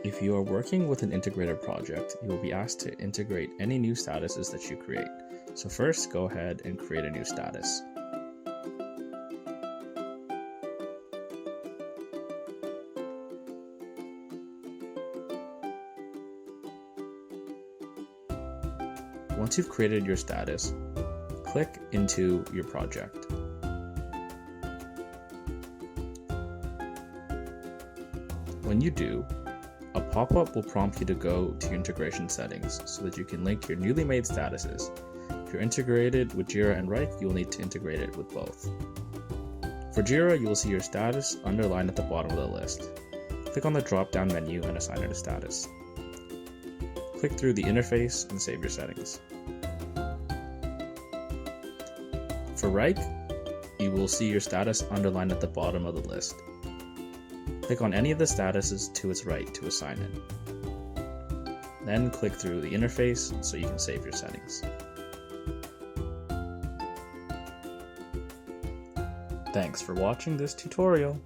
If you are working with an integrated project, you will be asked to integrate any new statuses that you create. So first, go ahead and create a new status. Once you've created your status, click into your project. When you do, a pop-up will prompt you to go to your integration settings so that you can link your newly made statuses. If you're integrated with Jira and Wrike, you'll need to integrate it with both. For Jira, you will see your status underlined at the bottom of the list. Click on the drop-down menu and assign it a status. Click through the interface and save your settings. For Wrike, you will see your status underlined at the bottom of the list. Click on any of the statuses to its right to assign it. Then click through the interface so you can save your settings. Thanks for watching this tutorial.